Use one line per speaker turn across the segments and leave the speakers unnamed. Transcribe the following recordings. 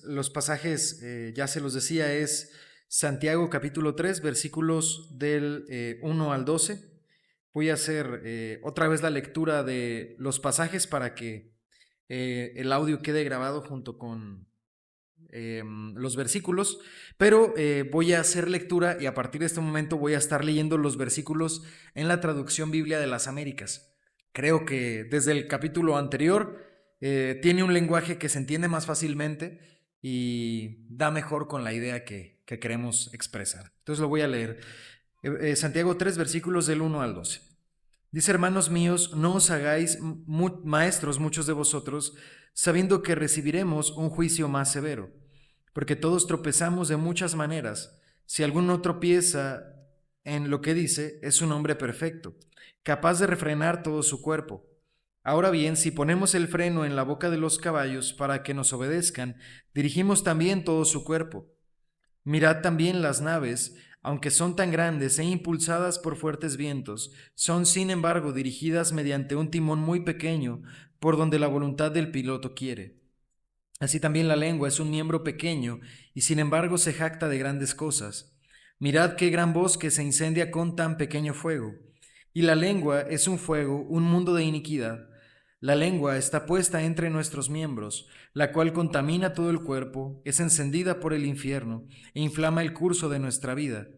los pasajes, ya se los decía, es Santiago capítulo 3, versículos del 1 al 12. Voy a hacer otra vez la lectura de los pasajes para que el audio quede grabado junto con los versículos, pero voy a hacer lectura y a partir de este momento voy a estar leyendo los versículos en la traducción Biblia de las Américas. Creo que desde el capítulo anterior tiene un lenguaje que se entiende más fácilmente y da mejor con la idea que queremos expresar. Entonces lo voy a leer. Santiago 3, versículos del 1 al 12. Dice: hermanos míos, no os hagáis maestros muchos de vosotros, sabiendo que recibiremos un juicio más severo, porque todos tropezamos de muchas maneras. Si alguno tropieza en lo que dice, es un hombre perfecto, capaz de refrenar todo su cuerpo. Ahora bien, si ponemos el freno en la boca de los caballos para que nos obedezcan, dirigimos también todo su cuerpo. Mirad también las naves, aunque son tan grandes e impulsadas por fuertes vientos, son sin embargo dirigidas mediante un timón muy pequeño, por donde la voluntad del piloto quiere. Así también la lengua es un miembro pequeño, y sin embargo se jacta de grandes cosas. Mirad qué gran bosque se incendia con tan pequeño fuego. Y la lengua es un fuego, un mundo de iniquidad. La lengua está puesta entre nuestros miembros, la cual contamina todo el cuerpo, es encendida por el infierno e inflama el curso de nuestra vida.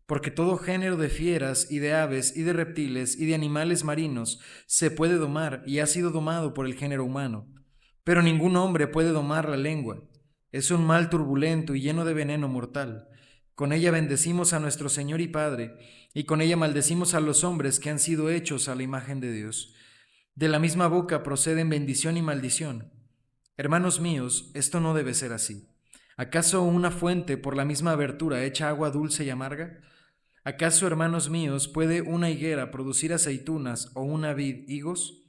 Porque todo género de fieras y de aves y de reptiles y de animales marinos se puede domar y ha sido domado por el género humano. Pero ningún hombre puede domar la lengua. Es un mal turbulento y lleno de veneno mortal. Con ella bendecimos a nuestro Señor y Padre, y con ella maldecimos a los hombres que han sido hechos a la imagen de Dios. De la misma boca proceden bendición y maldición. Hermanos míos, esto no debe ser así. ¿Acaso una fuente por la misma abertura echa agua dulce y amarga? ¿Acaso, hermanos míos, puede una higuera producir aceitunas o una vid higos?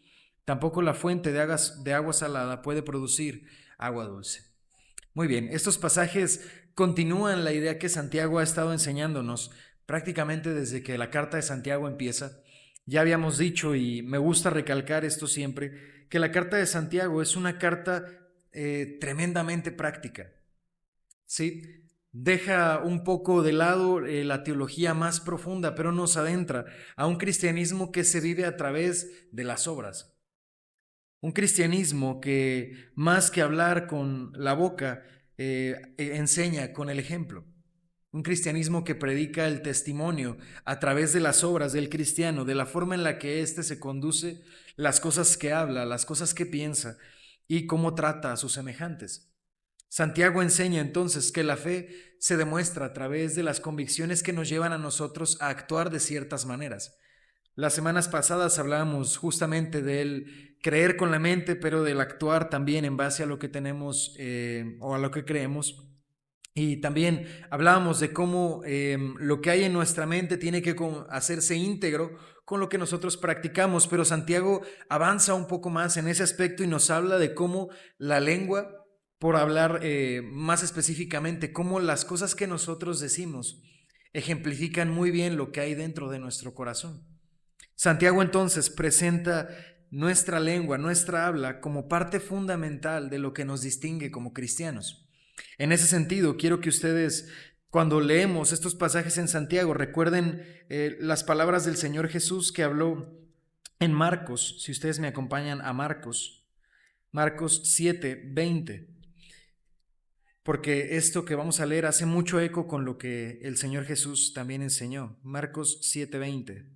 Tampoco la fuente de agua salada puede producir agua dulce. Muy bien, estos pasajes continúan la idea que Santiago ha estado enseñándonos prácticamente desde que la carta de Santiago empieza. Ya habíamos dicho, y me gusta recalcar esto siempre, que la carta de Santiago es una carta tremendamente práctica. ¿Sí? Deja un poco de lado la teología más profunda, pero nos adentra a un cristianismo que se vive a través de las obras. Un cristianismo que más que hablar con la boca, enseña con el ejemplo. Un cristianismo que predica el testimonio a través de las obras del cristiano, de la forma en la que éste se conduce, las cosas que habla, las cosas que piensa y cómo trata a sus semejantes. Santiago enseña entonces que la fe se demuestra a través de las convicciones que nos llevan a nosotros a actuar de ciertas maneras. Las semanas pasadas hablábamos justamente del creer con la mente, pero del actuar también en base a lo que tenemos o a lo que creemos. Y también hablábamos de cómo lo que hay en nuestra mente tiene que hacerse íntegro con lo que nosotros practicamos, pero Santiago avanza un poco más en ese aspecto y nos habla de cómo la lengua, por hablar más específicamente, cómo las cosas que nosotros decimos ejemplifican muy bien lo que hay dentro de nuestro corazón. Santiago entonces presenta nuestra lengua, nuestra habla, como parte fundamental de lo que nos distingue como cristianos. En ese sentido, quiero que ustedes, cuando leemos estos pasajes en Santiago, recuerden las palabras del Señor Jesús que habló en Marcos. Si ustedes me acompañan a Marcos 7:20, porque esto que vamos a leer hace mucho eco con lo que el Señor Jesús también enseñó. Marcos 7:20.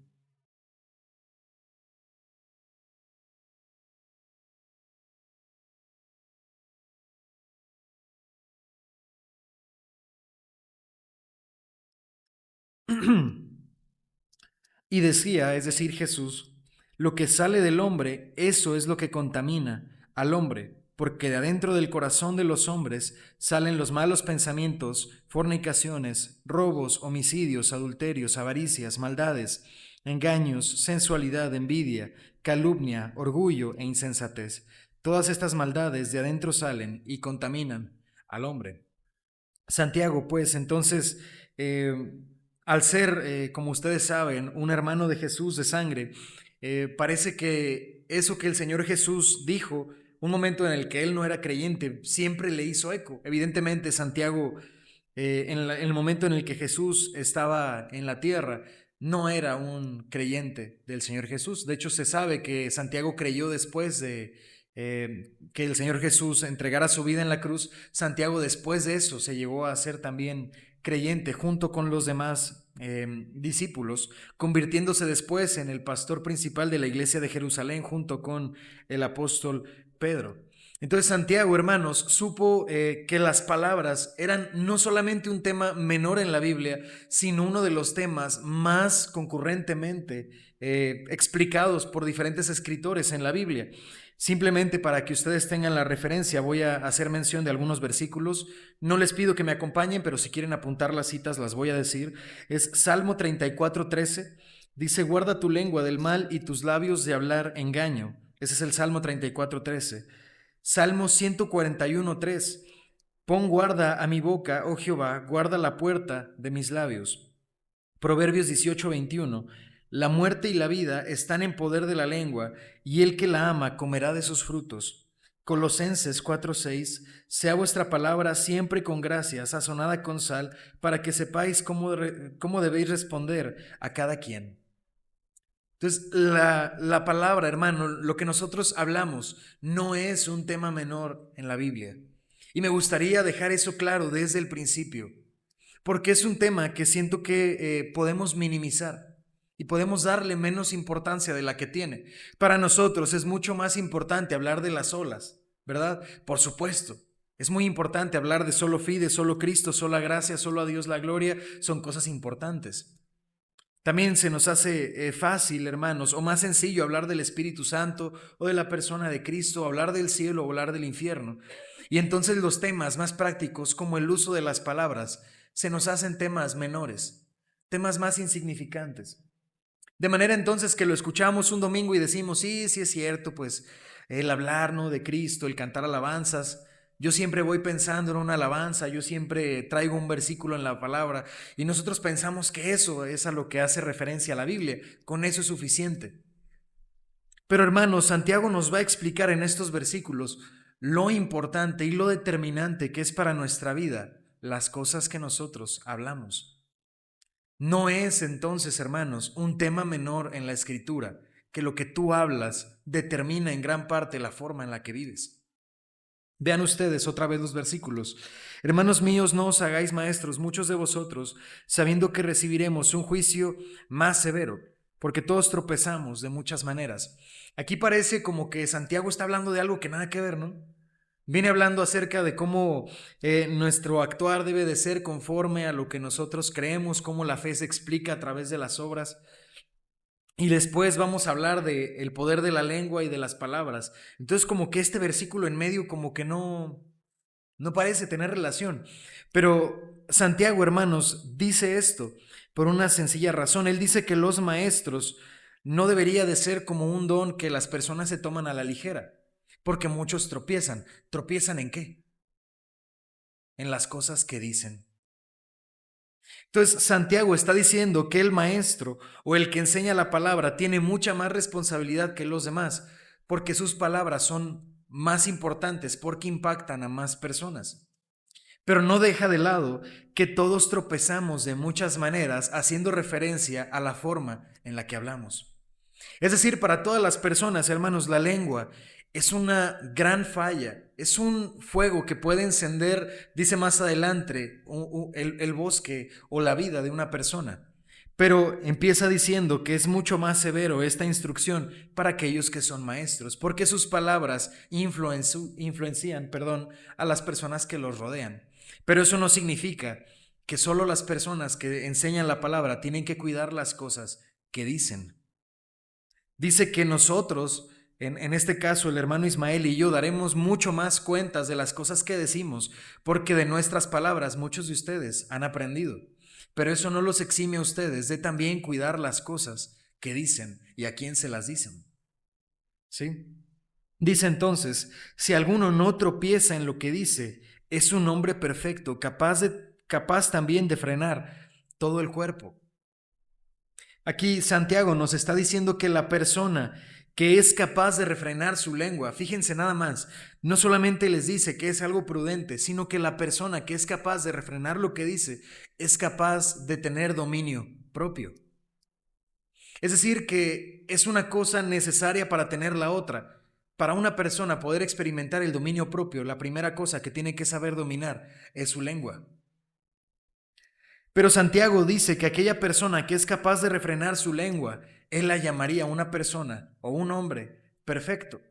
Y decía, es decir, Jesús: lo que sale del hombre, eso es lo que contamina al hombre, porque de adentro del corazón de los hombres salen los malos pensamientos, fornicaciones, robos, homicidios, adulterios, avaricias, maldades, engaños, sensualidad, envidia, calumnia, orgullo e insensatez. Todas estas maldades de adentro salen y contaminan al hombre. Santiago, pues, entonces, al ser, como ustedes saben, un hermano de Jesús de sangre, parece que eso que el Señor Jesús dijo un momento en el que él no era creyente, siempre le hizo eco. Evidentemente, Santiago, en el momento en el que Jesús estaba en la tierra, no era un creyente del Señor Jesús. De hecho, se sabe que Santiago creyó después de que el Señor Jesús entregara su vida en la cruz. Santiago, después de eso, se llegó a ser también creyente junto con los demás discípulos, convirtiéndose después en el pastor principal de la iglesia de Jerusalén junto con el apóstol Pedro. Entonces Santiago, hermanos, supo que las palabras eran no solamente un tema menor en la Biblia, sino uno de los temas más concurrentemente explicados por diferentes escritores en la Biblia. Simplemente para que ustedes tengan la referencia, voy a hacer mención de algunos versículos. No les pido que me acompañen, pero si quieren apuntar las citas, las voy a decir. Es Salmo 34:13. Dice: guarda tu lengua del mal y tus labios de hablar engaño. Ese es el Salmo 34:13. Salmo 141:3. Pon guarda a mi boca, oh Jehová, guarda la puerta de mis labios. Proverbios 18:21. La muerte y la vida están en poder de la lengua, y el que la ama comerá de sus frutos. Colosenses 4:6. Sea vuestra palabra siempre con gracia, sazonada con sal, para que sepáis cómo debéis responder a cada quien. Entonces, la palabra, hermano, lo que nosotros hablamos, no es un tema menor en la Biblia. Y me gustaría dejar eso claro desde el principio, porque es un tema que siento que podemos minimizar y podemos darle menos importancia de la que tiene. Para nosotros es mucho más importante hablar de las olas, ¿verdad? Por supuesto. Es muy importante hablar de solo fide, solo Cristo, sola gracia, solo a Dios la gloria. Son cosas importantes. También se nos hace fácil, hermanos, o más sencillo hablar del Espíritu Santo o de la persona de Cristo, hablar del cielo o hablar del infierno. Y entonces los temas más prácticos, como el uso de las palabras, se nos hacen temas menores, temas más insignificantes. De manera entonces que lo escuchamos un domingo y decimos: sí, sí es cierto, pues el hablar, ¿no?, de Cristo, el cantar alabanzas. Yo siempre voy pensando en una alabanza, yo siempre traigo un versículo en la palabra y nosotros pensamos que eso es a lo que hace referencia a la Biblia. Con eso es suficiente. Pero hermanos, Santiago nos va a explicar en estos versículos lo importante y lo determinante que es para nuestra vida las cosas que nosotros hablamos. No es entonces, hermanos, un tema menor en la Escritura, que lo que tú hablas determina en gran parte la forma en la que vives. Vean ustedes otra vez los versículos. Hermanos míos, no os hagáis maestros, muchos de vosotros, sabiendo que recibiremos un juicio más severo, porque todos tropezamos de muchas maneras. Aquí parece como que Santiago está hablando de algo que nada que ver, ¿no? Viene hablando acerca de cómo nuestro actuar debe de ser conforme a lo que nosotros creemos, cómo la fe se explica a través de las obras. Y después vamos a hablar del poder de la lengua y de las palabras. Entonces como que este versículo en medio como que no parece tener relación. Pero Santiago, hermanos, dice esto por una sencilla razón. Él dice que los maestros no debería de ser como un don que las personas se toman a la ligera, porque muchos tropiezan. ¿Tropiezan en qué? En las cosas que dicen. Entonces Santiago está diciendo que el maestro o el que enseña la palabra tiene mucha más responsabilidad que los demás, porque sus palabras son más importantes, porque impactan a más personas. Pero no deja de lado que todos tropezamos de muchas maneras haciendo referencia a la forma en la que hablamos. Es decir, para todas las personas, hermanos, la lengua es una gran falla, es un fuego que puede encender, dice más adelante, el bosque o la vida de una persona. Pero empieza diciendo que es mucho más severo esta instrucción para aquellos que son maestros, porque sus palabras influencian, a las personas que los rodean. Pero eso no significa que solo las personas que enseñan la palabra tienen que cuidar las cosas que dicen. Dice que nosotros, en este caso el hermano Ismael y yo, daremos mucho más cuentas de las cosas que decimos, porque de nuestras palabras muchos de ustedes han aprendido. Pero eso no los exime a ustedes de también cuidar las cosas que dicen y a quién se las dicen. ¿Sí? Dice entonces: si alguno no tropieza en lo que dice, es un hombre perfecto, capaz también de frenar todo el cuerpo. Aquí Santiago nos está diciendo que la persona que es capaz de refrenar su lengua, fíjense nada más, no solamente les dice que es algo prudente, sino que la persona que es capaz de refrenar lo que dice es capaz de tener dominio propio. Es decir, que es una cosa necesaria para tener la otra. Para una persona poder experimentar el dominio propio, la primera cosa que tiene que saber dominar es su lengua. Pero Santiago dice que aquella persona que es capaz de refrenar su lengua, él la llamaría una persona o un hombre perfecto.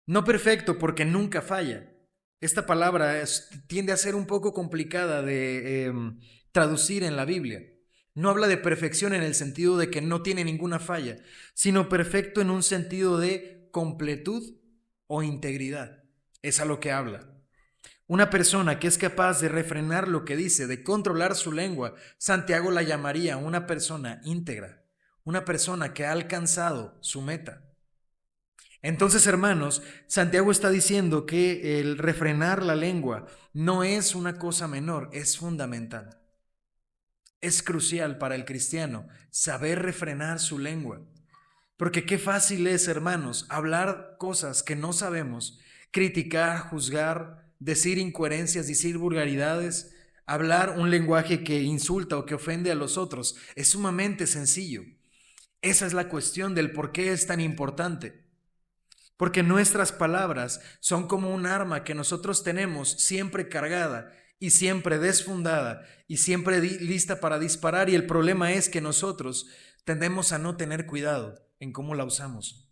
No perfecto porque nunca falla. Esta palabra tiende a ser un poco complicada de traducir en la Biblia. No habla de perfección en el sentido de que no tiene ninguna falla, sino perfecto en un sentido de completud o integridad. Es a lo que habla. Una persona que es capaz de refrenar lo que dice, de controlar su lengua, Santiago la llamaría una persona íntegra, una persona que ha alcanzado su meta. Entonces, hermanos, Santiago está diciendo que el refrenar la lengua no es una cosa menor, es fundamental. Es crucial para el cristiano saber refrenar su lengua. Porque qué fácil es, hermanos, hablar cosas que no sabemos, criticar, juzgar, decir incoherencias, decir vulgaridades, hablar un lenguaje que insulta o que ofende a los otros. Es sumamente sencillo. Esa es la cuestión del por qué es tan importante. Porque nuestras palabras son como un arma que nosotros tenemos siempre cargada y siempre desfundada y siempre lista para disparar, y el problema es que nosotros tendemos a no tener cuidado en cómo la usamos.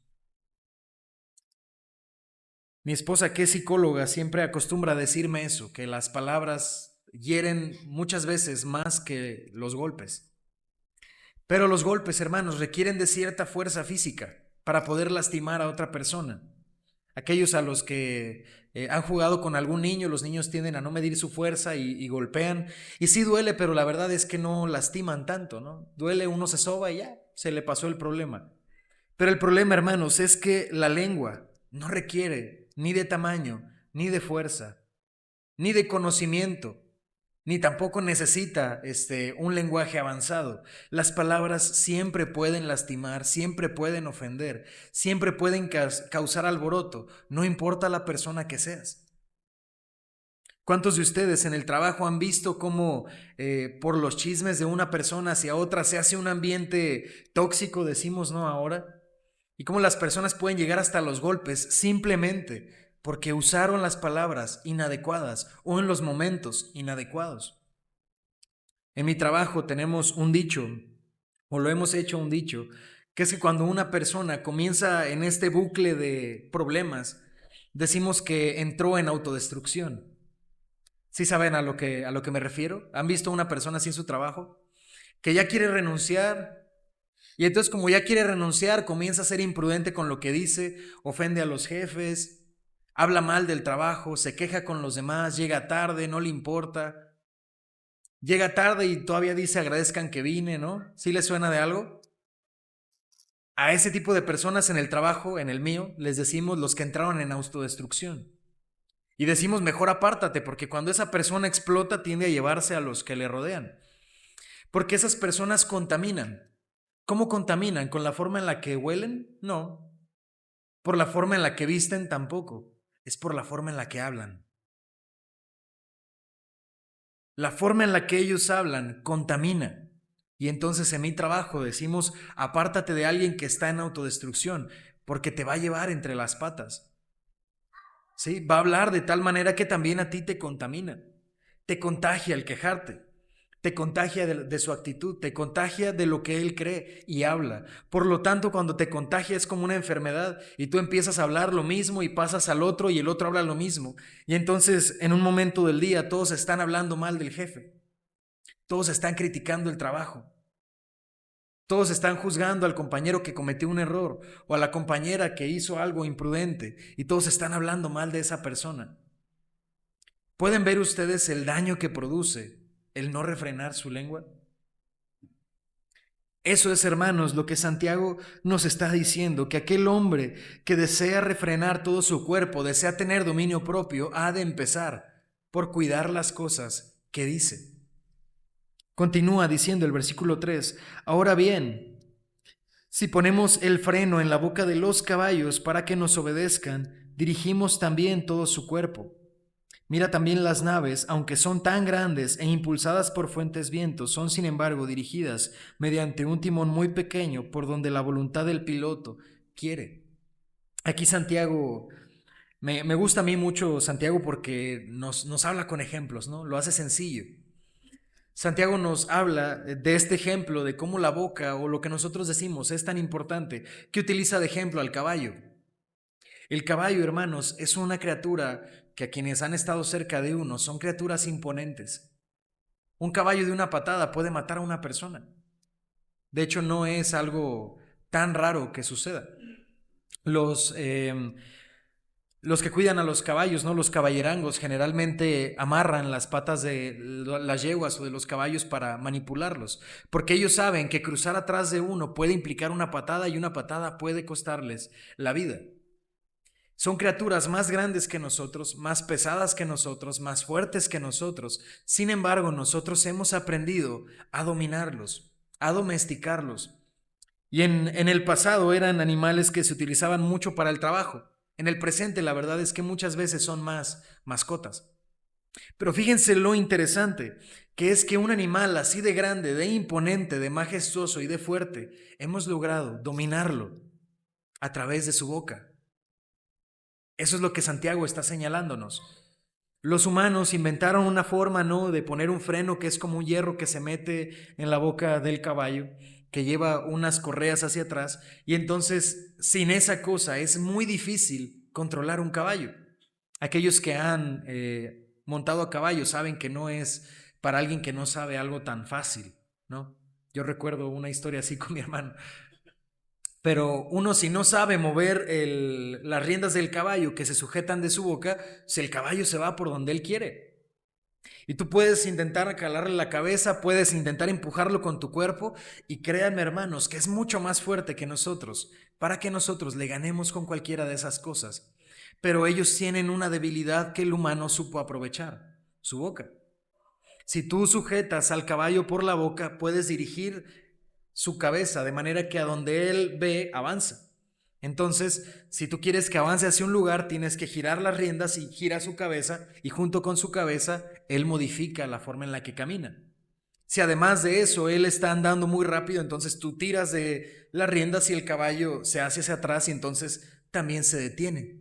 Mi esposa, que es psicóloga, siempre acostumbra a decirme eso, que las palabras hieren muchas veces más que los golpes. Pero los golpes, hermanos, requieren de cierta fuerza física para poder lastimar a otra persona. Aquellos a los que han jugado con algún niño, los niños tienden a no medir su fuerza y golpean. Y sí duele, pero la verdad es que no lastiman tanto, ¿no? Duele, uno se soba y ya, se le pasó el problema. Pero el problema, hermanos, es que la lengua no requiere ni de tamaño, ni de fuerza, ni de conocimiento, ni tampoco necesita un lenguaje avanzado. Las palabras siempre pueden lastimar, siempre pueden ofender, siempre pueden causar alboroto, no importa la persona que seas. ¿Cuántos de ustedes en el trabajo han visto cómo por los chismes de una persona hacia otra se hace un ambiente tóxico, decimos, ¿no? Ahora. Y cómo las personas pueden llegar hasta los golpes simplemente porque usaron las palabras inadecuadas o en los momentos inadecuados. En mi trabajo tenemos un dicho, o lo hemos hecho un dicho, que es que cuando una persona comienza en este bucle de problemas, decimos que entró en autodestrucción. ¿Sí saben a lo que me refiero? ¿Han visto una persona así en su trabajo? Que ya quiere renunciar, y entonces como ya quiere renunciar, comienza a ser imprudente con lo que dice, ofende a los jefes, habla mal del trabajo, se queja con los demás, llega tarde, no le importa. Llega tarde y todavía dice agradezcan que vine, ¿no? ¿Sí les suena de algo? A ese tipo de personas en el trabajo, en el mío, les decimos los que entraron en autodestrucción. Y decimos mejor apártate, porque cuando esa persona explota tiende a llevarse a los que le rodean. Porque esas personas contaminan. ¿Cómo contaminan? ¿Con la forma en la que huelen? No. ¿Por la forma en la que visten? Tampoco. Es por la forma en la que hablan. La forma en la que ellos hablan contamina. Y entonces en mi trabajo decimos, apártate de alguien que está en autodestrucción, porque te va a llevar entre las patas. ¿Sí? Va a hablar de tal manera que también a ti te contamina. Te contagia el quejarte. Te contagia de su actitud, te contagia de lo que él cree y habla. Por lo tanto, cuando te contagia es como una enfermedad y tú empiezas a hablar lo mismo y pasas al otro y el otro habla lo mismo. Y entonces en un momento del día todos están hablando mal del jefe, todos están criticando el trabajo, todos están juzgando al compañero que cometió un error o a la compañera que hizo algo imprudente y todos están hablando mal de esa persona. ¿Pueden ver ustedes el daño que produce el no refrenar su lengua? Eso es, hermanos, lo que Santiago nos está diciendo, que aquel hombre que desea refrenar todo su cuerpo, desea tener dominio propio, ha de empezar por cuidar las cosas que dice. Continúa diciendo el versículo 3: ahora bien, si ponemos el freno en la boca de los caballos para que nos obedezcan, dirigimos también todo su cuerpo. Mira también las naves, aunque son tan grandes e impulsadas por fuertes vientos, son sin embargo dirigidas mediante un timón muy pequeño por donde la voluntad del piloto quiere. Aquí Santiago, me gusta a mí mucho Santiago porque nos habla con ejemplos, ¿no? Lo hace sencillo. Santiago nos habla de este ejemplo, de cómo la boca o lo que nosotros decimos es tan importante, que utiliza de ejemplo al caballo. El caballo, hermanos, es una criatura que a quienes han estado cerca de uno son criaturas imponentes. Un caballo de una patada puede matar a una persona. De hecho, no es algo tan raro que suceda. Los que cuidan a los caballos, ¿no? Los caballerangos generalmente amarran las patas de las yeguas o de los caballos para manipularlos, porque ellos saben que cruzar atrás de uno puede implicar una patada y una patada puede costarles la vida. Son criaturas más grandes que nosotros, más pesadas que nosotros, más fuertes que nosotros. Sin embargo, nosotros hemos aprendido a dominarlos, a domesticarlos. Y en el pasado eran animales que se utilizaban mucho para el trabajo. En el presente, la verdad es que muchas veces son más mascotas. Pero fíjense lo interesante, que es que un animal así de grande, de imponente, de majestuoso y de fuerte, hemos logrado dominarlo a través de su boca. Eso es lo que Santiago está señalándonos. Los humanos inventaron una forma, ¿no?, de poner un freno que es como un hierro que se mete en la boca del caballo, que lleva unas correas hacia atrás, y entonces sin esa cosa es muy difícil controlar un caballo. Aquellos que han montado a caballo saben que no es para alguien que no sabe algo tan fácil, ¿no? Yo recuerdo una historia así con mi hermano. Pero uno, si no sabe mover las riendas del caballo que se sujetan de su boca, el caballo se va por donde él quiere. Y tú puedes intentar calarle la cabeza, puedes intentar empujarlo con tu cuerpo, y créanme, hermanos, que es mucho más fuerte que nosotros, para que nosotros le ganemos con cualquiera de esas cosas. Pero ellos tienen una debilidad que el humano supo aprovechar: su boca. Si tú sujetas al caballo por la boca, puedes dirigir su cabeza de manera que a donde él ve, avanza. Entonces, si tú quieres que avance hacia un lugar, tienes que girar las riendas y gira su cabeza, y junto con su cabeza, él modifica la forma en la que camina. Si además de eso él está andando muy rápido, entonces tú tiras de las riendas y el caballo se hace hacia atrás y entonces también se detiene.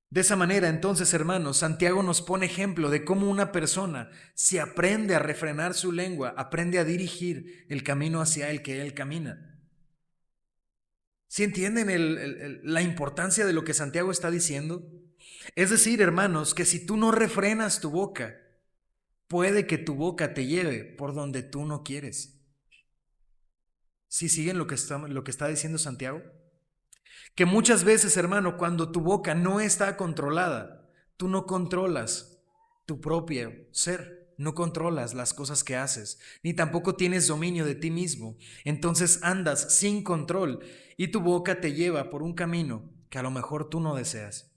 De esa manera, entonces, hermanos, Santiago nos pone ejemplo de cómo una persona, si aprende a refrenar su lengua, aprende a dirigir el camino hacia el que él camina. ¿Sí entienden la importancia de lo que Santiago está diciendo? Es decir, hermanos, que si tú no refrenas tu boca, puede que tu boca te lleve por donde tú no quieres. ¿Sí siguen lo que está diciendo Santiago? Que muchas veces, hermano, cuando tu boca no está controlada, tú no controlas tu propio ser, no controlas las cosas que haces, ni tampoco tienes dominio de ti mismo. Entonces andas sin control y tu boca te lleva por un camino que a lo mejor tú no deseas.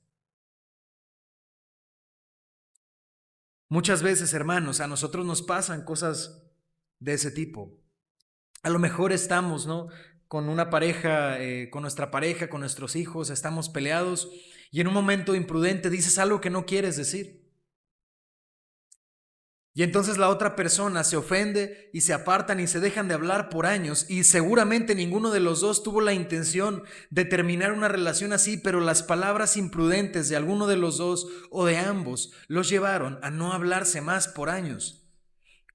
Muchas veces, hermanos, a nosotros nos pasan cosas de ese tipo. A lo mejor estamos, ¿no?, con una pareja, con nuestra pareja, con nuestros hijos, estamos peleados y en un momento imprudente dices algo que no quieres decir. Y entonces la otra persona se ofende y se apartan y se dejan de hablar por años, y seguramente ninguno de los dos tuvo la intención de terminar una relación así, pero las palabras imprudentes de alguno de los dos o de ambos los llevaron a no hablarse más por años.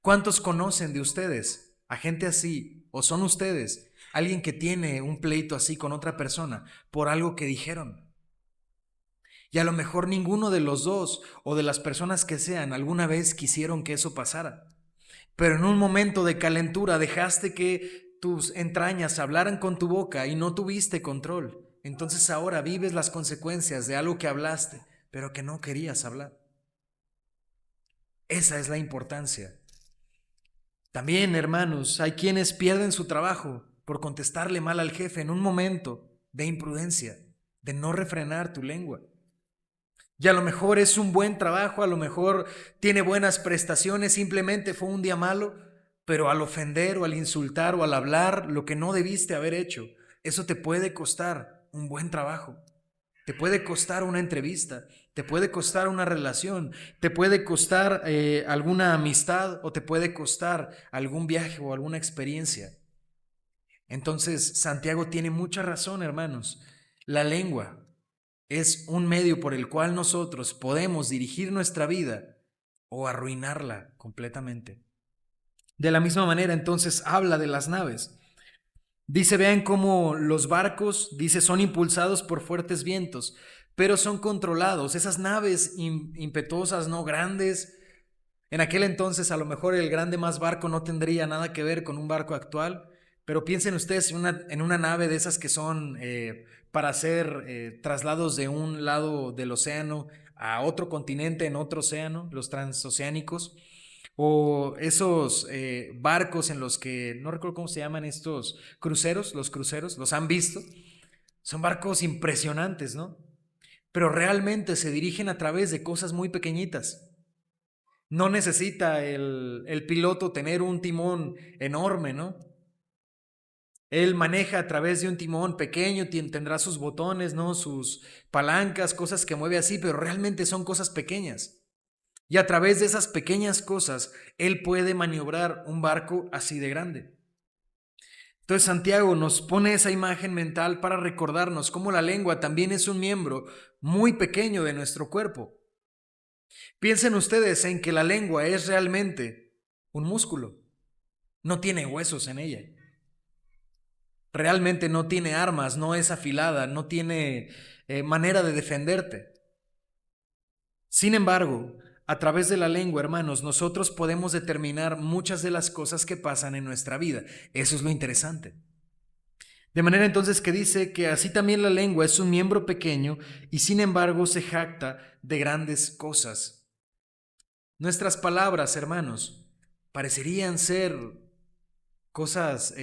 ¿Cuántos conocen de ustedes a gente así, o son ustedes alguien que tiene un pleito así con otra persona por algo que dijeron? Y a lo mejor ninguno de los dos o de las personas que sean alguna vez quisieron que eso pasara, pero en un momento de calentura dejaste que tus entrañas hablaran con tu boca y no tuviste control. Entonces ahora vives las consecuencias de algo que hablaste, pero que no querías hablar. Esa es la importancia. También, hermanos, hay quienes pierden su trabajo por contestarle mal al jefe en un momento de imprudencia, de no refrenar tu lengua. Y a lo mejor es un buen trabajo, a lo mejor tiene buenas prestaciones, simplemente fue un día malo, pero al ofender o al insultar o al hablar lo que no debiste haber hecho, eso te puede costar un buen trabajo, te puede costar una entrevista, te puede costar una relación, te puede costar alguna amistad o te puede costar algún viaje o alguna experiencia. Entonces, Santiago tiene mucha razón, hermanos. La lengua es un medio por el cual nosotros podemos dirigir nuestra vida o arruinarla completamente. De la misma manera, entonces, habla de las naves. Dice, vean cómo los barcos, dice, son impulsados por fuertes vientos, pero son controlados. Esas naves impetuosas, no grandes. En aquel entonces, a lo mejor el grande más barco no tendría nada que ver con un barco actual, pero piensen ustedes en una nave de esas que son para hacer traslados de un lado del océano a otro continente en otro océano, los transoceánicos, o esos barcos en los que, no recuerdo cómo se llaman estos cruceros, los han visto, son barcos impresionantes, ¿no? Pero realmente se dirigen a través de cosas muy pequeñitas. No necesita el piloto tener un timón enorme, ¿no? Él maneja a través de un timón pequeño, tendrá sus botones, ¿no? Sus palancas, cosas que mueve así, pero realmente son cosas pequeñas. Y a través de esas pequeñas cosas, él puede maniobrar un barco así de grande. Entonces Santiago nos pone esa imagen mental para recordarnos cómo la lengua también es un miembro muy pequeño de nuestro cuerpo. Piensen ustedes en que la lengua es realmente un músculo. No tiene huesos en ella. Realmente no tiene armas, no es afilada, no tiene manera de defenderte. Sin embargo, a través de la lengua, hermanos, nosotros podemos determinar muchas de las cosas que pasan en nuestra vida. Eso es lo interesante. De manera entonces que dice que así también la lengua es un miembro pequeño y sin embargo se jacta de grandes cosas. Nuestras palabras, hermanos, parecerían ser cosas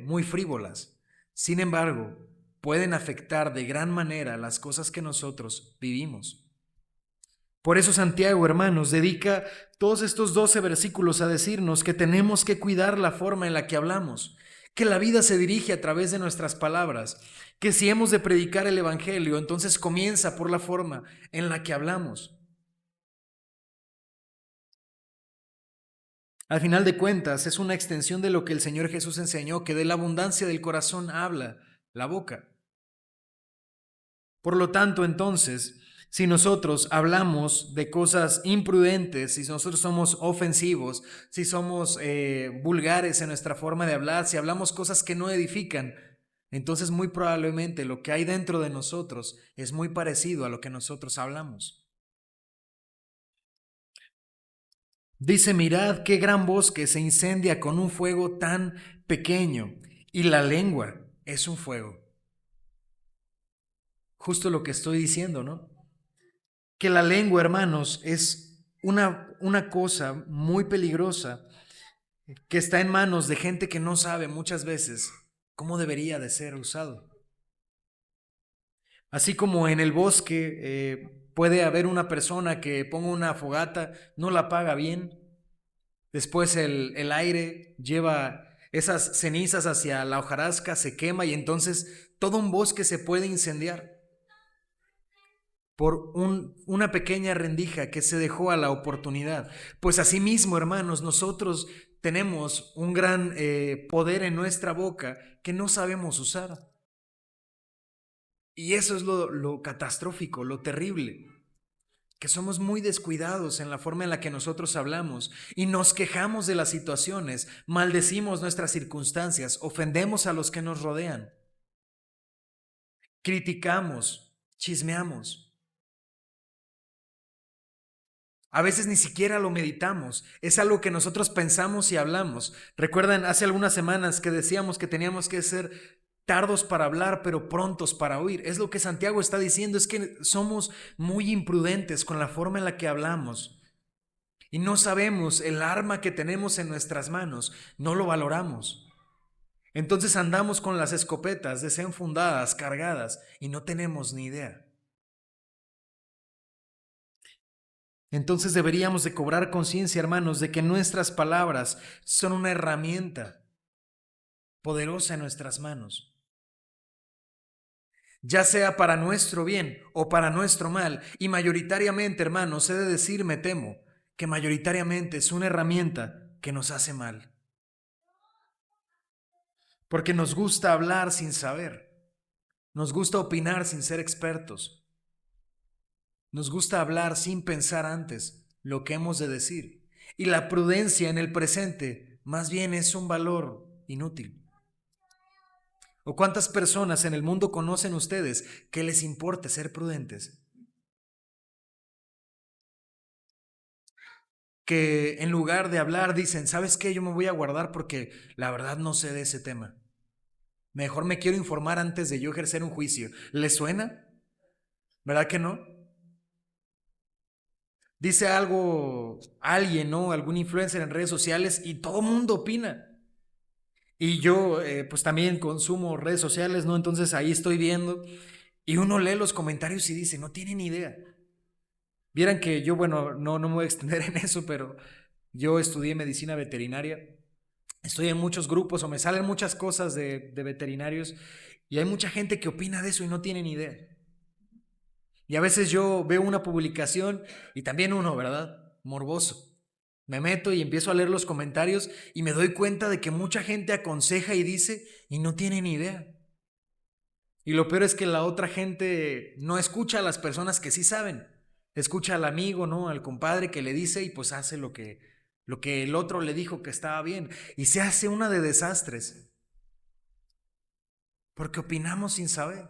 muy frívolas. Sin embargo, pueden afectar de gran manera las cosas que nosotros vivimos. Por eso Santiago, hermanos, dedica todos estos 12 versículos a decirnos que tenemos que cuidar la forma en la que hablamos, que la vida se dirige a través de nuestras palabras, que si hemos de predicar el Evangelio, entonces comienza por la forma en la que hablamos. Al final de cuentas, es una extensión de lo que el Señor Jesús enseñó, que de la abundancia del corazón habla la boca. Por lo tanto, entonces, si nosotros hablamos de cosas imprudentes, si nosotros somos ofensivos, si somos vulgares en nuestra forma de hablar, si hablamos cosas que no edifican, entonces muy probablemente lo que hay dentro de nosotros es muy parecido a lo que nosotros hablamos. Dice, mirad qué gran bosque se incendia con un fuego tan pequeño, y la lengua es un fuego. Justo lo que estoy diciendo, ¿no? Que la lengua, hermanos, es una cosa muy peligrosa que está en manos de gente que no sabe muchas veces cómo debería de ser usado. Así como en el bosque puede haber una persona que ponga una fogata, no la apaga bien, después el aire lleva esas cenizas hacia la hojarasca, se quema y entonces todo un bosque se puede incendiar por una pequeña rendija que se dejó a la oportunidad. Pues asimismo, hermanos, nosotros tenemos un gran poder en nuestra boca que no sabemos usar. Y eso es lo catastrófico, lo terrible, que somos muy descuidados en la forma en la que nosotros hablamos y nos quejamos de las situaciones, maldecimos nuestras circunstancias, ofendemos a los que nos rodean, criticamos, chismeamos. A veces ni siquiera lo meditamos, es algo que nosotros pensamos y hablamos. Recuerdan hace algunas semanas que decíamos que teníamos que ser tardos para hablar, pero prontos para oír. Es lo que Santiago está diciendo, es que somos muy imprudentes con la forma en la que hablamos y no sabemos el arma que tenemos en nuestras manos, no lo valoramos. Entonces andamos con las escopetas desenfundadas, cargadas y no tenemos ni idea. Entonces deberíamos de cobrar conciencia, hermanos, de que nuestras palabras son una herramienta poderosa en nuestras manos, ya sea para nuestro bien o para nuestro mal. Y mayoritariamente, hermanos, he de decir, me temo, que mayoritariamente es una herramienta que nos hace mal. Porque nos gusta hablar sin saber, nos gusta opinar sin ser expertos, nos gusta hablar sin pensar antes lo que hemos de decir. Y la prudencia en el presente más bien es un valor inútil. ¿O cuántas personas en el mundo conocen ustedes que les importe ser prudentes? Que en lugar de hablar dicen, ¿sabes qué? Yo me voy a guardar porque la verdad no sé de ese tema. Mejor me quiero informar antes de yo ejercer un juicio. ¿Les suena? ¿Verdad que no? Dice algo alguien, ¿no? Algún influencer en redes sociales y todo el mundo opina. Y yo pues también consumo redes sociales, ¿no? Entonces ahí estoy viendo y uno lee los comentarios y dice, no tiene ni idea. Vieran que yo, bueno, no me voy a extender en eso, pero yo estudié medicina veterinaria. Estoy en muchos grupos o me salen muchas cosas de veterinarios y hay mucha gente que opina de eso y no tiene ni idea. Y a veces yo veo una publicación y también uno, ¿verdad? Morboso. Me meto y empiezo a leer los comentarios y me doy cuenta de que mucha gente aconseja y dice y no tiene ni idea. Y lo peor es que la otra gente no escucha a las personas que sí saben. Escucha al amigo, ¿no? Al compadre que le dice y pues hace lo que el otro le dijo que estaba bien. Y se hace una de desastres. Porque opinamos sin saber.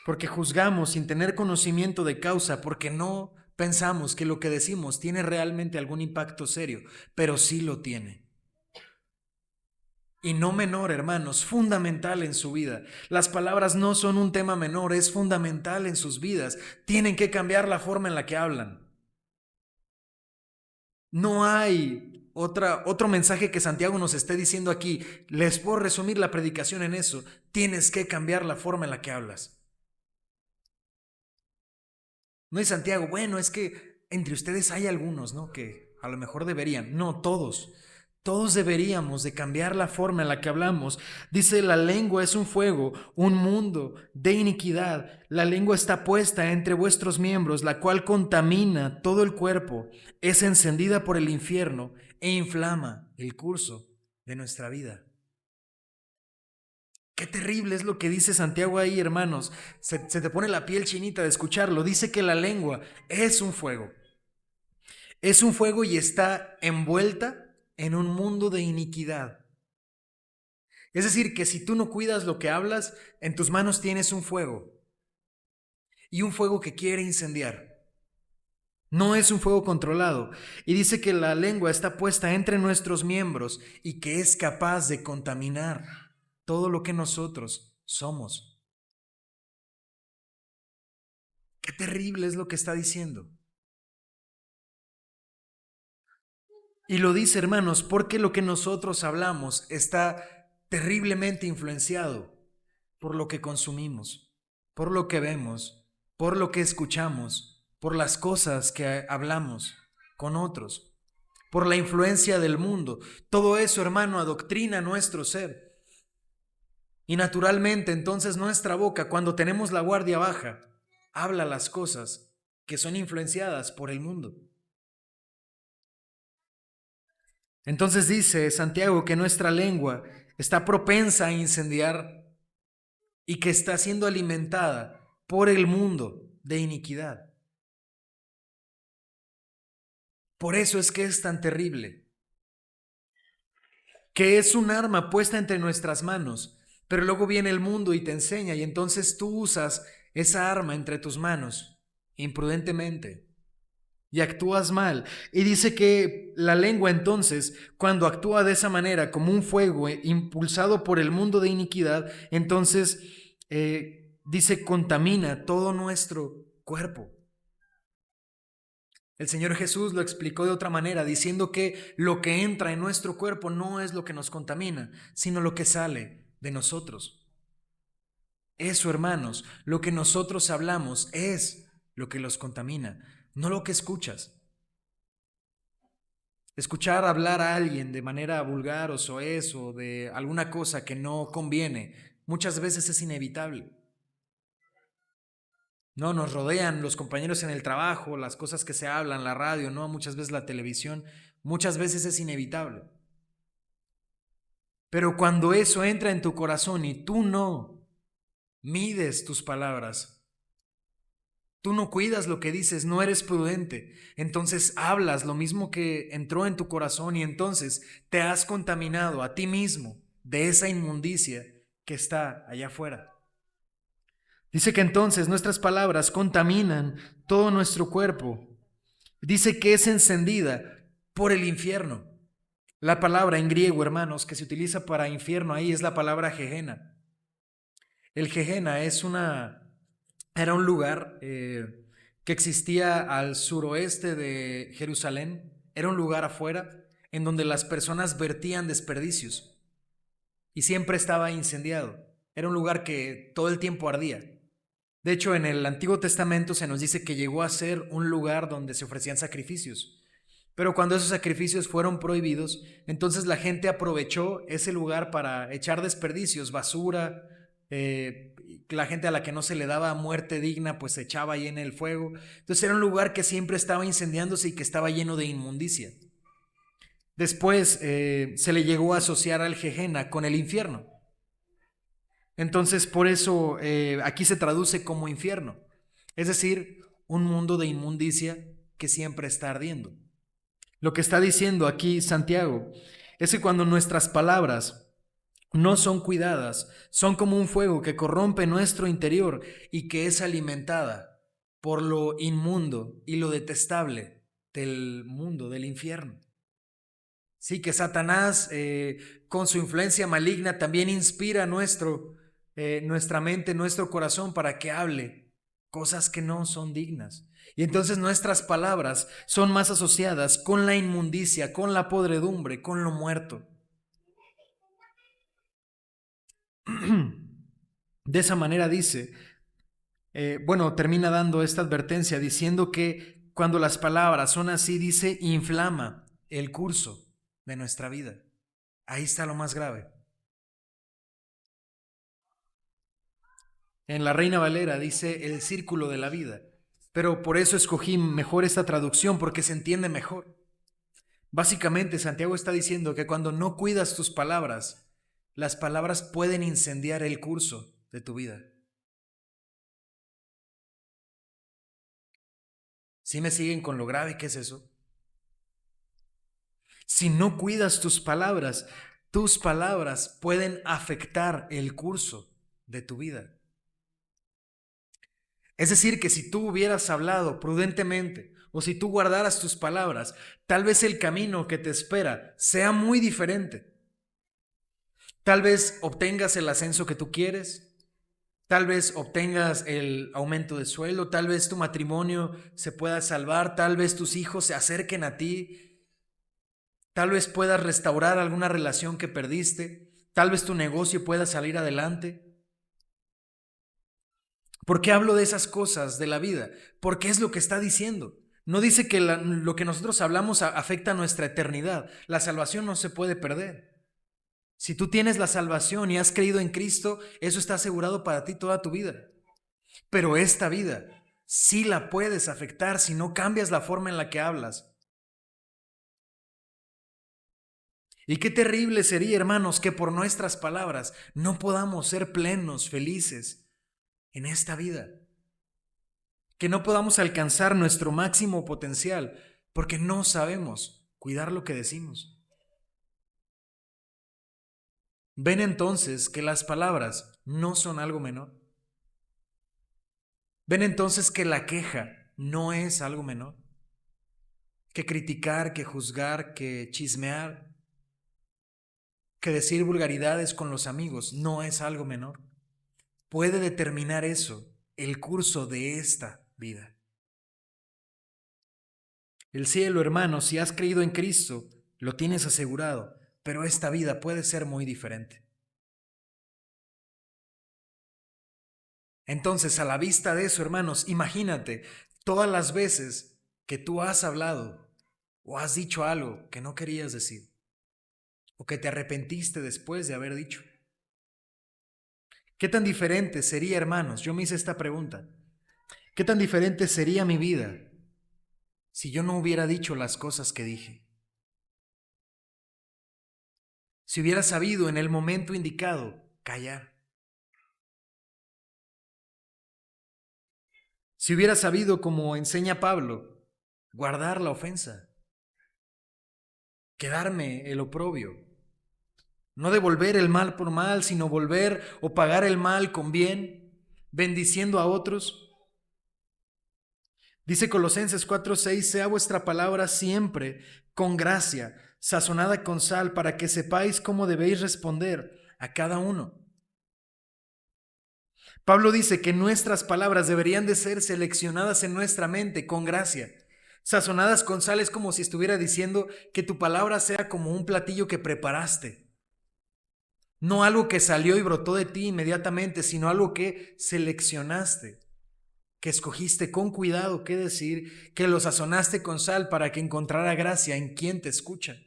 Porque juzgamos sin tener conocimiento de causa. Porque no pensamos que lo que decimos tiene realmente algún impacto serio. Pero sí lo tiene. Y no menor, hermanos, fundamental en su vida. Las palabras no son un tema menor, es fundamental en sus vidas. Tienen que cambiar la forma en la que hablan. No hay otro mensaje que Santiago nos esté diciendo aquí. Les puedo resumir la predicación en eso. Tienes que cambiar la forma en la que hablas. No es Santiago, bueno, es que entre ustedes hay algunos, ¿no? Que a lo mejor deberían. No, todos. Todos deberíamos de cambiar la forma en la que hablamos. Dice, la lengua es un fuego, un mundo de iniquidad. La lengua está puesta entre vuestros miembros, la cual contamina todo el cuerpo, es encendida por el infierno e inflama el curso de nuestra vida. Qué terrible es lo que dice Santiago ahí, hermanos. Se te pone la piel chinita de escucharlo. Dice que la lengua es un fuego. Es un fuego y está envuelta en un mundo de iniquidad. Es decir, que si tú no cuidas lo que hablas, en tus manos tienes un fuego. Y un fuego que quiere incendiar. No es un fuego controlado. Y dice que la lengua está puesta entre nuestros miembros y que es capaz de contaminar todo lo que nosotros somos. Qué terrible es lo que está diciendo. Y lo dice, hermanos, porque lo que nosotros hablamos está terriblemente influenciado por lo que consumimos, por lo que vemos, por lo que escuchamos, por las cosas que hablamos con otros, por la influencia del mundo. Todo eso, hermano, adoctrina nuestro ser. Y naturalmente, entonces, nuestra boca, cuando tenemos la guardia baja, habla las cosas que son influenciadas por el mundo. Entonces dice Santiago que nuestra lengua está propensa a incendiar y que está siendo alimentada por el mundo de iniquidad. Por eso es que es tan terrible, que es un arma puesta entre nuestras manos, pero luego viene el mundo y te enseña y entonces tú usas esa arma entre tus manos imprudentemente y actúas mal. Y dice que la lengua entonces, cuando actúa de esa manera como un fuego impulsado por el mundo de iniquidad, entonces dice contamina todo nuestro cuerpo. El Señor Jesús lo explicó de otra manera, diciendo que lo que entra en nuestro cuerpo no es lo que nos contamina, sino lo que sale de nosotros. Eso, hermanos, lo que nosotros hablamos es lo que los contamina, no lo que escuchas. Escuchar hablar a alguien de manera vulgar o soez o de alguna cosa que no conviene, muchas veces es inevitable. No, nos rodean los compañeros en el trabajo, las cosas que se hablan, la radio, no, muchas veces la televisión, muchas veces es inevitable. Pero cuando eso entra en tu corazón y tú no mides tus palabras, tú no cuidas lo que dices, no eres prudente, entonces hablas lo mismo que entró en tu corazón y entonces te has contaminado a ti mismo de esa inmundicia que está allá afuera. Dice que entonces nuestras palabras contaminan todo nuestro cuerpo. Dice que es encendida por el infierno. La palabra en griego, hermanos, que se utiliza para infierno ahí es la palabra Gehenna. El Gehenna era un lugar que existía al suroeste de Jerusalén. Era un lugar afuera en donde las personas vertían desperdicios y siempre estaba incendiado. Era un lugar que todo el tiempo ardía. De hecho, en el Antiguo Testamento se nos dice que llegó a ser un lugar donde se ofrecían sacrificios. Pero cuando esos sacrificios fueron prohibidos, entonces la gente aprovechó ese lugar para echar desperdicios, basura, la gente a la que no se le daba muerte digna, pues se echaba ahí en el fuego. Entonces era un lugar que siempre estaba incendiándose y que estaba lleno de inmundicia. Después se le llegó a asociar al Gehenna con el infierno. Entonces por eso aquí se traduce como infierno, es decir, un mundo de inmundicia que siempre está ardiendo. Lo que está diciendo aquí Santiago es que cuando nuestras palabras no son cuidadas, son como un fuego que corrompe nuestro interior y que es alimentada por lo inmundo y lo detestable del mundo, del infierno. Sí, que Satanás con su influencia maligna también inspira nuestra mente, nuestro corazón para que hable cosas que no son dignas. Y entonces nuestras palabras son más asociadas con la inmundicia, con la podredumbre, con lo muerto. De esa manera dice, termina dando esta advertencia diciendo que cuando las palabras son así, dice, inflama el curso de nuestra vida. Ahí está lo más grave. En la Reina Valera dice el círculo de la vida, pero por eso escogí mejor esta traducción porque se entiende mejor. Básicamente, Santiago está diciendo que cuando no cuidas tus palabras, las palabras pueden incendiar el curso de tu vida. ¿Sí me siguen con lo grave que es eso? Si no cuidas tus palabras pueden afectar el curso de tu vida. Es decir, que si tú hubieras hablado prudentemente o si tú guardaras tus palabras, tal vez el camino que te espera sea muy diferente. Tal vez obtengas el ascenso que tú quieres, tal vez obtengas el aumento de sueldo, tal vez tu matrimonio se pueda salvar, tal vez tus hijos se acerquen a ti, tal vez puedas restaurar alguna relación que perdiste, tal vez tu negocio pueda salir adelante. ¿Por qué hablo de esas cosas de la vida? Porque es lo que está diciendo. No dice que lo que nosotros hablamos afecta a nuestra eternidad. La salvación no se puede perder. Si tú tienes la salvación y has creído en Cristo, eso está asegurado para ti toda tu vida. Pero esta vida sí la puedes afectar si no cambias la forma en la que hablas. Y qué terrible sería, hermanos, que por nuestras palabras no podamos ser plenos, felices en esta vida. Que no podamos alcanzar nuestro máximo potencial porque no sabemos cuidar lo que decimos. ¿Ven entonces que las palabras no son algo menor? ¿Ven entonces que la queja no es algo menor? Que criticar, que juzgar, que chismear, que decir vulgaridades con los amigos no es algo menor. Puede determinar eso el curso de esta vida. El cielo, hermano, si has creído en Cristo, lo tienes asegurado, pero esta vida puede ser muy diferente. Entonces, a la vista de eso, hermanos, imagínate Todas las veces que tú has hablado o has dicho algo que no querías decir o que te arrepentiste después de haber dicho. ¿Qué tan diferente sería, hermanos? Yo me hice esta pregunta. ¿Qué tan diferente sería mi vida si yo no hubiera dicho las cosas que dije? Si hubiera sabido en el momento indicado callar. Si hubiera sabido, como enseña Pablo, guardar la ofensa, quedarme el oprobio, no devolver el mal por mal, sino volver o pagar el mal con bien, bendiciendo a otros. Dice Colosenses 4:6, sea vuestra palabra siempre con gracia, sazonada con sal, para que sepáis cómo debéis responder a cada uno. Pablo dice que nuestras palabras deberían de ser seleccionadas en nuestra mente con gracia. Sazonadas con sal es como si estuviera diciendo que tu palabra sea como un platillo que preparaste. No algo que salió y brotó de ti inmediatamente, sino algo que seleccionaste, que escogiste con cuidado qué decir, que lo sazonaste con sal para que encontrara gracia en quien te escucha.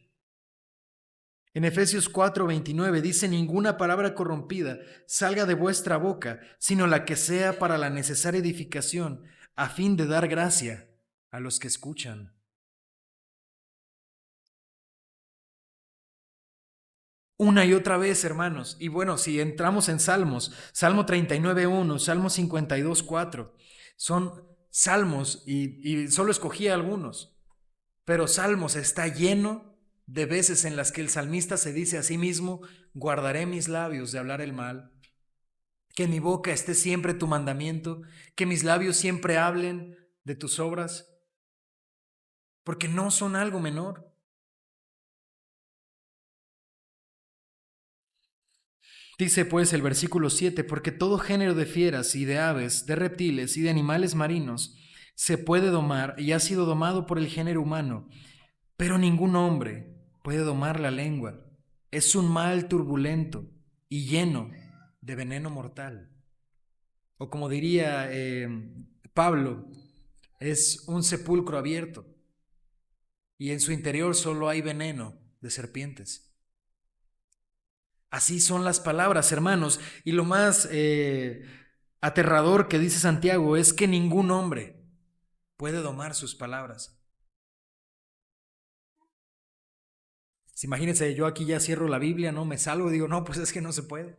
En Efesios 4:29 dice, ninguna palabra corrompida salga de vuestra boca, sino la que sea para la necesaria edificación, a fin de dar gracia a los que escuchan. Una y otra vez, hermanos. Y bueno, si entramos en Salmos, Salmo 39:1, Salmo 52:4, son salmos y solo escogí algunos, pero Salmos está lleno de veces en las que el salmista se dice a sí mismo, guardaré mis labios de hablar el mal, que en mi boca esté siempre tu mandamiento, que mis labios siempre hablen de tus obras, porque no son algo menor. Dice pues el versículo 7, porque todo género de fieras y de aves, de reptiles y de animales marinos se puede domar y ha sido domado por el género humano, pero ningún hombre puede domar la lengua. Es un mal turbulento y lleno de veneno mortal. O como diría Pablo, es un sepulcro abierto y en su interior solo hay veneno de serpientes. Así son las palabras, hermanos. Y lo más aterrador que dice Santiago es que ningún hombre puede domar sus palabras. Imagínense, yo aquí ya cierro la Biblia, no me salgo, digo, no, pues es que no se puede.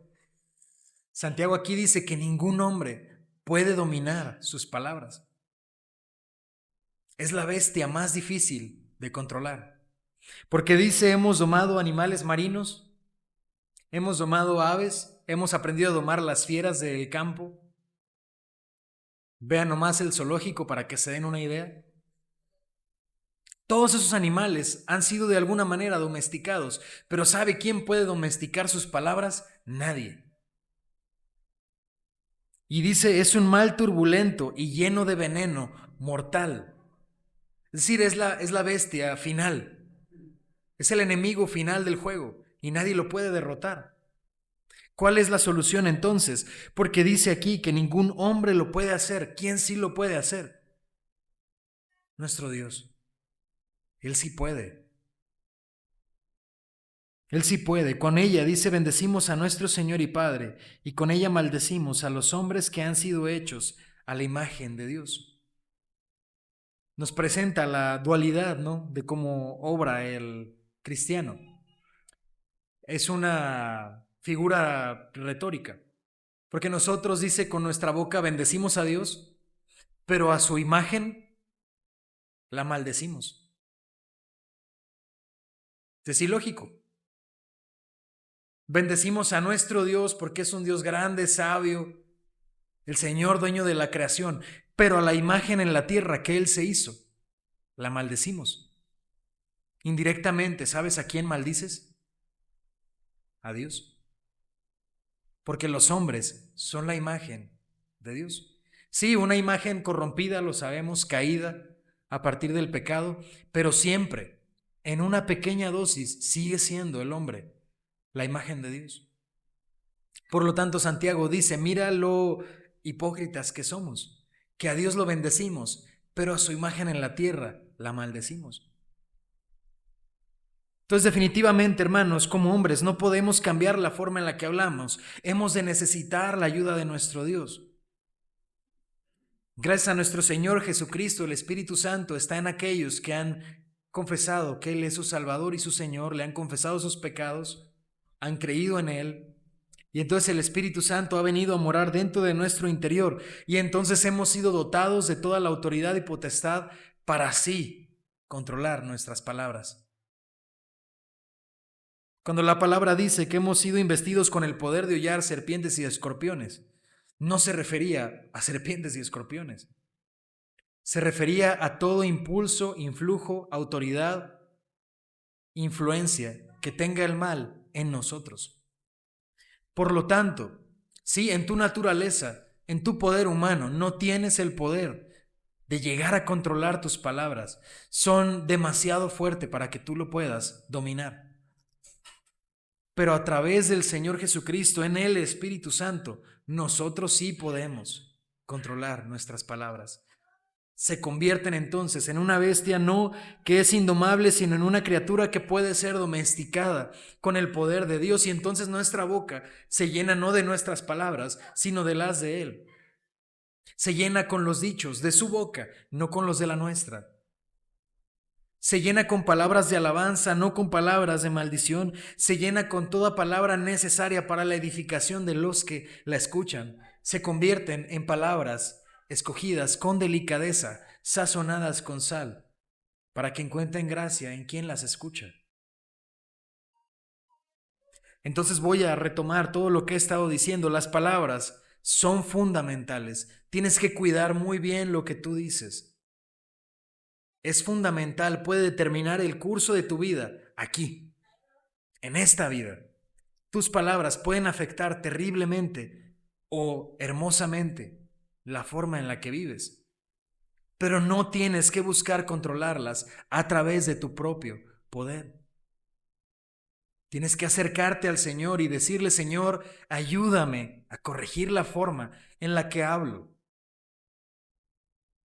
Santiago aquí dice que ningún hombre puede dominar sus palabras. Es la bestia más difícil de controlar. Porque dice, hemos domado animales marinos, hemos domado aves, hemos aprendido a domar las fieras del campo. Vean nomás el zoológico para que se den una idea. Todos esos animales han sido de alguna manera domesticados, pero ¿sabe quién puede domesticar sus palabras? Nadie. Y dice, es un mal turbulento y lleno de veneno mortal. Es decir, es la bestia final. Es el enemigo final del juego y nadie lo puede derrotar. ¿Cuál es la solución entonces? Porque dice aquí que ningún hombre lo puede hacer. ¿Quién sí lo puede hacer? Nuestro Dios. Él sí puede. Él sí puede. Con ella, dice, bendecimos a nuestro Señor y Padre, y con ella maldecimos a los hombres que han sido hechos a la imagen de Dios. Nos presenta la dualidad, ¿no?, de cómo obra el cristiano. Es una figura retórica, porque nosotros, dice, con nuestra boca bendecimos a Dios, pero a su imagen la maldecimos. Es ilógico. Bendecimos a nuestro Dios porque es un Dios grande, sabio, el Señor dueño de la creación, pero a la imagen en la tierra que Él se hizo, la maldecimos. Indirectamente, ¿sabes a quién maldices? A Dios. Porque los hombres son la imagen de Dios. Sí, una imagen corrompida, lo sabemos, caída a partir del pecado, pero siempre, en una pequeña dosis, sigue siendo el hombre la imagen de Dios. Por lo tanto, Santiago dice, mira lo hipócritas que somos, que a Dios lo bendecimos, pero a su imagen en la tierra la maldecimos. Entonces, definitivamente, hermanos, como hombres no podemos cambiar la forma en la que hablamos. Hemos de necesitar la ayuda de nuestro Dios. Gracias a nuestro Señor Jesucristo, el Espíritu Santo está en aquellos que han confesado que Él es su Salvador y su Señor, le han confesado sus pecados, han creído en Él, y entonces el Espíritu Santo ha venido a morar dentro de nuestro interior, y entonces hemos sido dotados de toda la autoridad y potestad para así controlar nuestras palabras. Cuando la palabra dice que hemos sido investidos con el poder de hollar serpientes y escorpiones, no se refería a serpientes y escorpiones. Se refería a todo impulso, influjo, autoridad, influencia que tenga el mal en nosotros. Por lo tanto, si en tu naturaleza, en tu poder humano, no tienes el poder de llegar a controlar tus palabras, son demasiado fuertes para que tú lo puedas dominar. Pero a través del Señor Jesucristo, en el Espíritu Santo, nosotros sí podemos controlar nuestras palabras. Se convierten entonces en una bestia no que es indomable, sino en una criatura que puede ser domesticada con el poder de Dios, y entonces nuestra boca se llena no de nuestras palabras, sino de las de Él. Se llena con los dichos de su boca, no con los de la nuestra. Se llena con palabras de alabanza, no con palabras de maldición. Se llena con toda palabra necesaria para la edificación de los que la escuchan. Se convierten en palabras escogidas con delicadeza, sazonadas con sal, para que encuentren gracia en quien las escucha. Entonces voy a retomar todo lo que he estado diciendo. Las palabras son fundamentales. Tienes que cuidar muy bien lo que tú dices. Es fundamental, puede determinar el curso de tu vida aquí, en esta vida. Tus palabras pueden afectar terriblemente o hermosamente la forma en la que vives, pero no tienes que buscar controlarlas a través de tu propio poder. Tienes que acercarte al Señor y decirle: Señor, ayúdame a corregir la forma en la que hablo.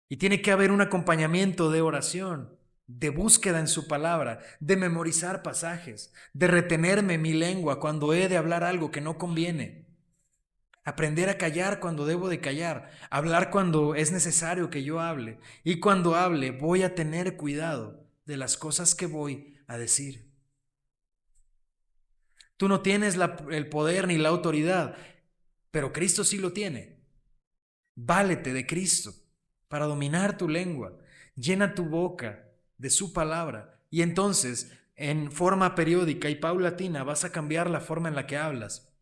Y tiene que haber un acompañamiento de oración, de búsqueda en su palabra, de memorizar pasajes, de retenerme mi lengua cuando he de hablar algo que no conviene, aprender a callar cuando debo de callar, hablar cuando es necesario que yo hable, y cuando hable voy a tener cuidado de las cosas que voy a decir. Tú no tienes el poder ni la autoridad, pero Cristo sí lo tiene. Válete de Cristo para dominar tu lengua. Llena tu boca de su palabra, y entonces en forma periódica y paulatina vas a cambiar la forma en la que hablas.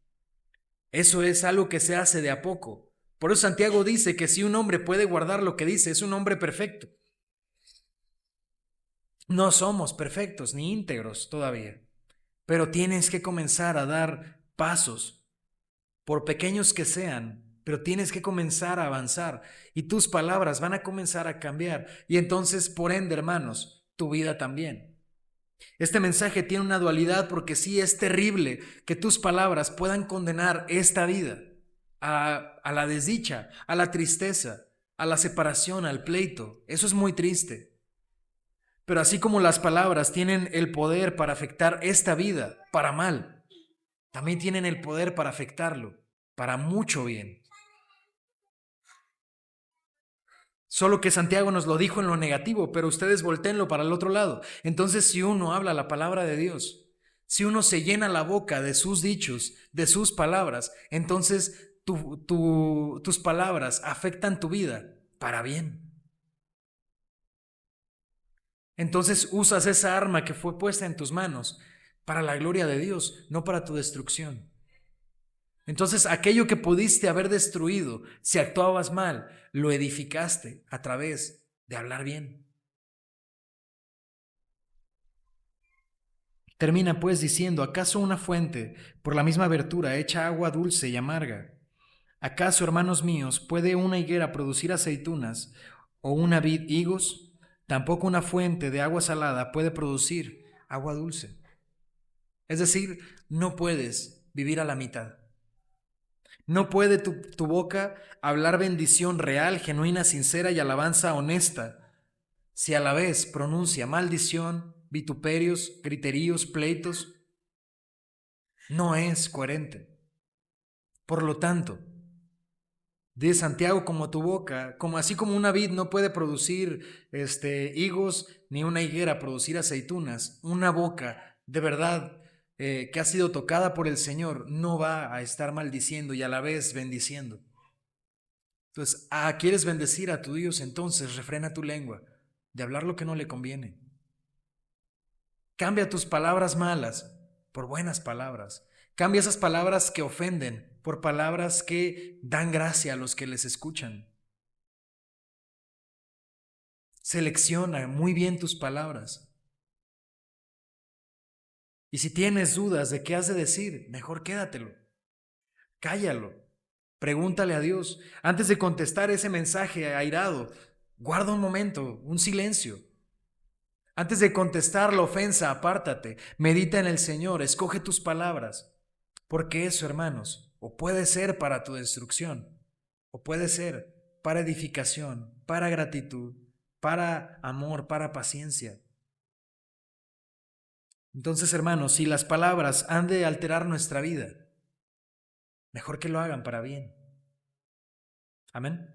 Eso es algo que se hace de a poco. Por eso Santiago dice que si un hombre puede guardar lo que dice, es un hombre perfecto. No somos perfectos ni íntegros todavía, pero tienes que comenzar a dar pasos, por pequeños que sean, pero tienes que comenzar a avanzar, y tus palabras van a comenzar a cambiar, y entonces, por ende, hermanos, tu vida también. Este mensaje tiene una dualidad, porque sí es terrible que tus palabras puedan condenar esta vida a la desdicha, a la tristeza, a la separación, al pleito. Eso es muy triste. Pero así como las palabras tienen el poder para afectar esta vida para mal, también tienen el poder para afectarlo para mucho bien. Solo que Santiago nos lo dijo en lo negativo, pero ustedes voltéenlo para el otro lado. Entonces, si uno habla la palabra de Dios, si uno se llena la boca de sus dichos, de sus palabras, entonces tus palabras afectan tu vida para bien. Entonces usas esa arma que fue puesta en tus manos para la gloria de Dios, no para tu destrucción. Entonces aquello que pudiste haber destruido, si actuabas mal, lo edificaste a través de hablar bien. Termina pues diciendo: ¿acaso una fuente por la misma abertura echa agua dulce y amarga? ¿Acaso, hermanos míos, puede una higuera producir aceitunas o una vid higos? Tampoco una fuente de agua salada puede producir agua dulce. Es decir, no puedes vivir a la mitad. No puede tu boca hablar bendición real, genuina, sincera y alabanza honesta si a la vez pronuncia maldición, vituperios, griteríos, pleitos. No es coherente. Por lo tanto, de Santiago, como tu boca, como así como una vid no puede producir higos, ni una higuera producir aceitunas, una boca de verdad que ha sido tocada por el Señor no va a estar maldiciendo y a la vez bendiciendo. Entonces, ¿quieres bendecir a tu Dios? Entonces refrena tu lengua de hablar lo que no le conviene. Cambia tus palabras malas por buenas palabras. Cambia esas palabras que ofenden por palabras que dan gracia a los que les escuchan. Selecciona muy bien tus palabras. Y si tienes dudas de qué has de decir, mejor quédatelo. Cállalo. Pregúntale a Dios. Antes de contestar ese mensaje airado, guarda un momento, un silencio. Antes de contestar la ofensa, apártate. Medita en el Señor. Escoge tus palabras. Porque eso, hermanos, o puede ser para tu destrucción, o puede ser para edificación, para gratitud, para amor, para paciencia. Entonces, hermanos, si las palabras han de alterar nuestra vida, mejor que lo hagan para bien. Amén.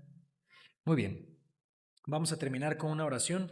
Muy bien. Vamos a terminar con una oración.